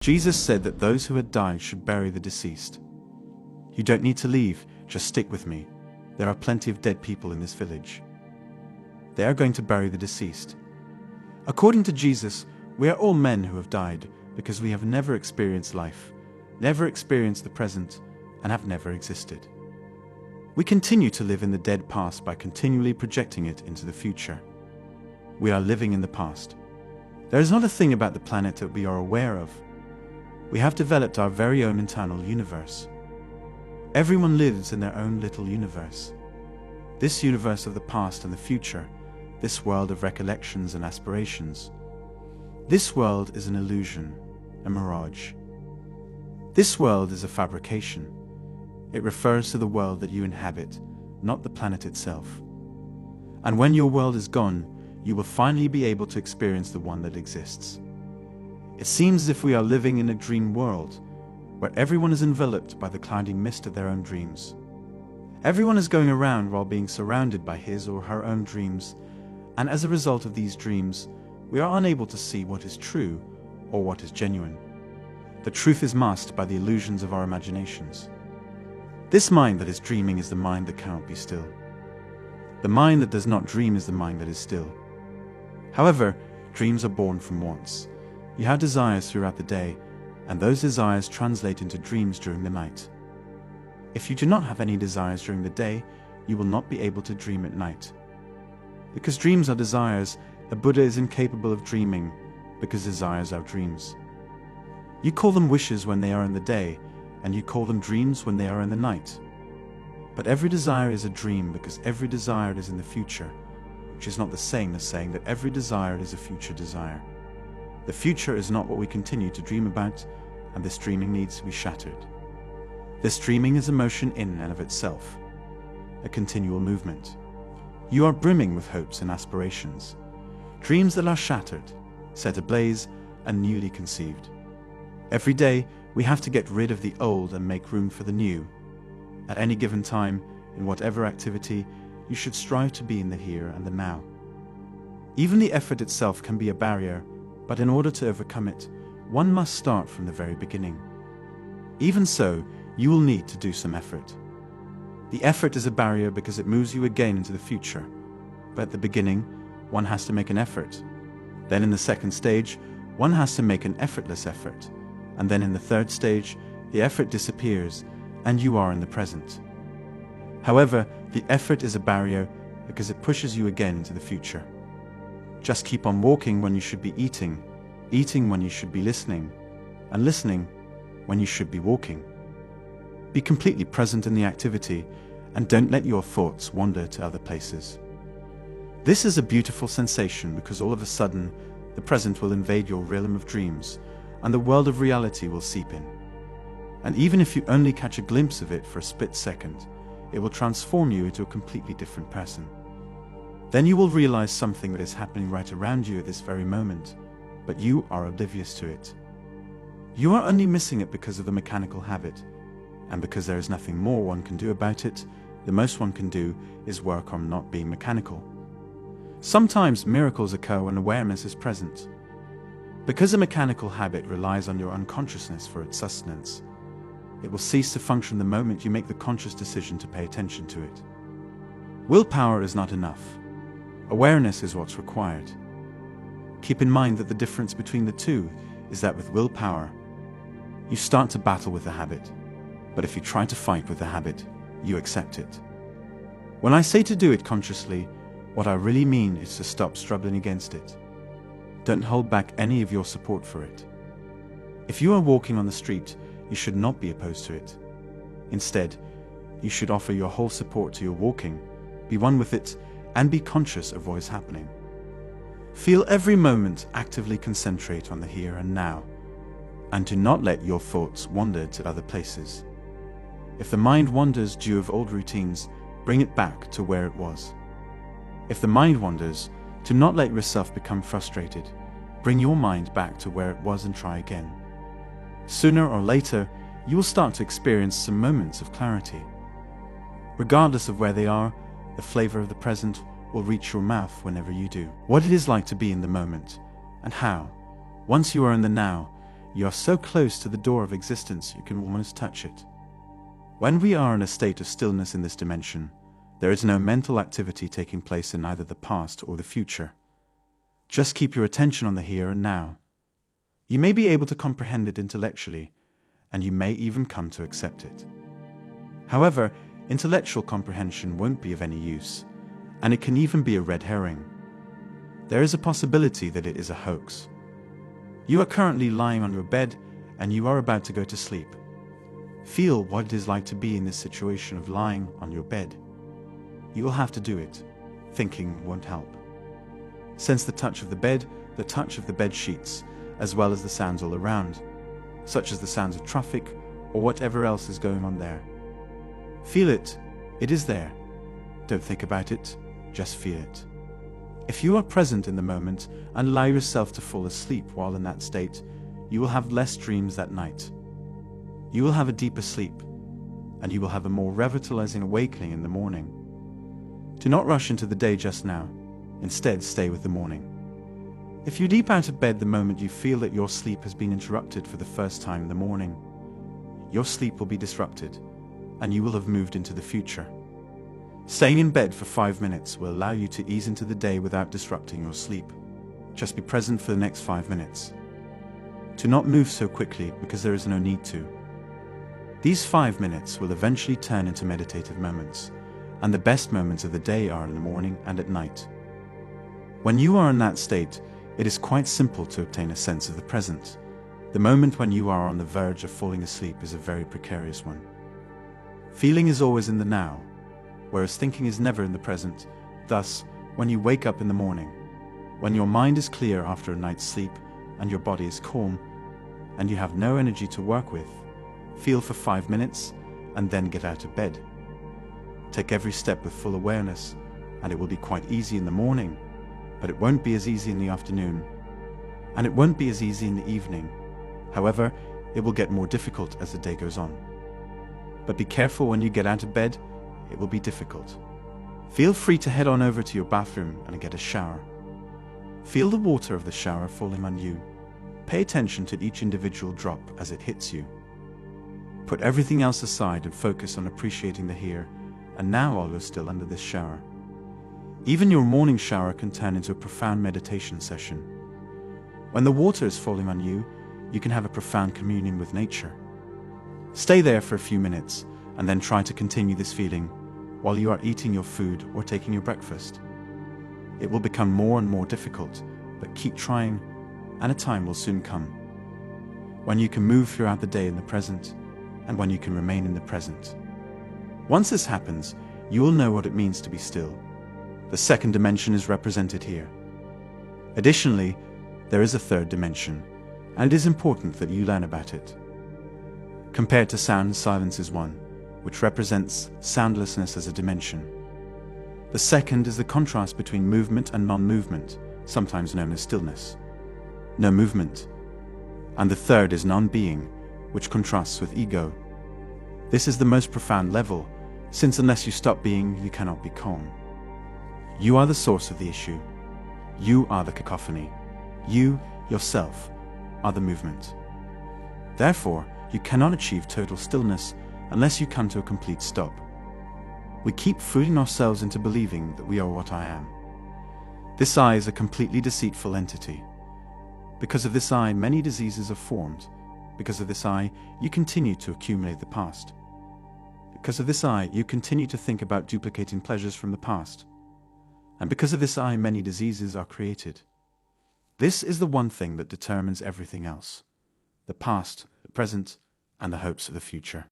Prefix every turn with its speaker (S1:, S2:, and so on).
S1: Jesus said that those who had died should bury the deceased. You don't need to leave, just stick with me. There are plenty of dead people in this village. They are going to bury the deceased. According to Jesus, we are all men who have died because we have never experienced life, never experienced the present, and have never existed. We continue to live in the dead past by continually projecting it into the future. We are living in the past. There is not a thing about the planet that we are aware of. We have developed our very own internal universe. Everyone lives in their own little universe. This universe of the past and the future, this world of recollections and aspirations. This world is an illusion, a mirage. This world is a fabrication. It refers to the world that you inhabit, not the planet itself. And when your world is gone, you will finally be able to experience the one that exists. It seems as if we are living in a dream world, where everyone is enveloped by the clouding mist of their own dreams. Everyone is going around while being surrounded by his or her own dreams, and as a result of these dreams, we are unable to see what is true or what is genuine. The truth is masked by the illusions of our imaginations. This mind that is dreaming is the mind that cannot be still. The mind that does not dream is the mind that is still. However, dreams are born from wants. You have desires throughout the day, and those desires translate into dreams during the night. If you do not have any desires during the day, you will not be able to dream at night. Because dreams are desires, a Buddha is incapable of dreaming, because desires are dreams. You call them wishes when they are in the day, and you call them dreams when they are in the night. But every desire is a dream because every desire is in the future, which is not the same as saying that every desire is a future desire. The future is not what we continue to dream about, and this dreaming needs to be shattered. This dreaming is a motion in and of itself, a continual movement. You are brimming with hopes and aspirations, dreams that are shattered, set ablaze, and newly conceived. Every day, we have to get rid of the old and make room for the new. At any given time, in whatever activity, you should strive to be in the here and the now. Even the effort itself can be a barrier, but in order to overcome it, one must start from the very beginning. Even so, you will need to do some effort. The effort is a barrier because it moves you again into the future. But at the beginning, one has to make an effort. Then in the second stage, one has to make an effortless effort. And then in the third stage, the effort disappears and you are in the present. However, the effort is a barrier because it pushes you again into the future. Just keep on walking when you should be eating, eating when you should be listening, and listening when you should be walking. Be completely present in the activity and don't let your thoughts wander to other places. This is a beautiful sensation because all of a sudden, the present will invade your realm of dreams and the world of reality will seep in. And even if you only catch a glimpse of it for a split second, it will transform you into a completely different person. Then you will realize something that is happening right around you at this very moment, but you are oblivious to it. You are only missing it because of the mechanical habit, and because there is nothing more one can do about it, the most one can do is work on not being mechanical. Sometimes miracles occur when awareness is present. Because a mechanical habit relies on your unconsciousness for its sustenance, it will cease to function the moment you make the conscious decision to pay attention to it. Willpower is not enough. Awareness is what's required. Keep in mind that the difference between the two is that with willpower, you start to battle with the habit, but if you try to fight with the habit, you accept it. When I say to do it consciously, what I really mean is to stop struggling against it. Don't hold back any of your support for it. If you are walking on the street, you should not be opposed to it. Instead, you should offer your whole support to your walking, be one with it, and be conscious of what is happening. Feel every moment, actively concentrate on the here and now, and do not let your thoughts wander to other places. If the mind wanders due of old routines, bring it back to where it was. If the mind wanders, do not let yourself become frustrated. Bring your mind back to where it was and try again. Sooner or later, you will start to experience some moments of clarity. Regardless of where they are, the flavor of the present will reach your mouth whenever you do. What it is like to be in the moment, and how, once you are in the now, You are so close to the door of existence you can almost touch it. When we are in a state of stillness in this dimension, there is no mental activity taking place in either the past or the future. Just keep your attention on the here and now. You may be able to comprehend it intellectually, and you may even come to accept it. However, intellectual comprehension won't be of any use, and it can even be a red herring. There is a possibility that it is a hoax. You are currently lying on your bed, and you are about to go to sleep. Feel what it is like to be in this situation of lying on your bed. You will have to do it. Thinking won't help. Sense the touch of the bed, the touch of the bed sheets, as well as the sounds all around, such as the sounds of traffic or whatever else is going on there. Feel it. It is there. Don't think about it, just feel it. If you are present in the moment and allow yourself to fall asleep while in that state, you will have less dreams that night. You will have a deeper sleep, and you will have a more revitalizing awakening in the morning. Do not rush into the day just now. Instead, stay with the morning. If you leap out of bed the moment you feel that your sleep has been interrupted for the first time in the morning, your sleep will be disrupted, and you will have moved into the future. Staying in bed for 5 minutes will allow you to ease into the day without disrupting your sleep. Just be present for the next 5 minutes. Do not move so quickly because there is no need to. These 5 minutes will eventually turn into meditative moments, and the best moments of the day are in the morning and at night. When you are in that state, it is quite simple to obtain a sense of the present. The moment when you are on the verge of falling asleep is a very precarious one. Feeling is always in the now, whereas thinking is never in the present. Thus, when you wake up in the morning, when your mind is clear after a night's sleep and your body is calm, and you have no energy to work with, feel for 5 minutes and then get out of bed. Take every step with full awareness, and it will be quite easy in the morning, but it won't be as easy in the afternoon, and it won't be as easy in the evening. However, it will get more difficult as the day goes on. But be careful when you get out of bed, it will be difficult. Feel free to head on over to your bathroom and get a shower. Feel the water of the shower falling on you. Pay attention to each individual drop as it hits you. Put everything else aside and focus on appreciating the here and now while you're still under this shower. Even your morning shower can turn into a profound meditation session. When the water is falling on you, you can have a profound communion with nature. Stay there for a few minutes and then try to continue this feeling while you are eating your food or taking your breakfast. It will become more and more difficult, but keep trying, and a time will soon come when you can move throughout the day in the present and when you can remain in the present. Once this happens, you will know what it means to be still. The second dimension is represented here. Additionally, there is a third dimension, and it is important that you learn about it. Compared to sound, silence is one, which represents soundlessness as a dimension. The second is the contrast between movement and non-movement, sometimes known as stillness. No movement. And the third is non-being, which contrasts with ego. This is the most profound level, since unless you stop being, you cannot be calm. You are the source of the issue. You are the cacophony. You, yourself, are the movement. Therefore, you cannot achieve total stillness unless you come to a complete stop. We keep fooling ourselves into believing that we are what I am. This I is a completely deceitful entity. Because of this I, many diseases are formed. Because of this I, you continue to accumulate the past. Because of this I, you continue to think about duplicating pleasures from the past. And because of this I, many diseases are created. This is the one thing that determines everything else: the past, the present, and the hopes of the future.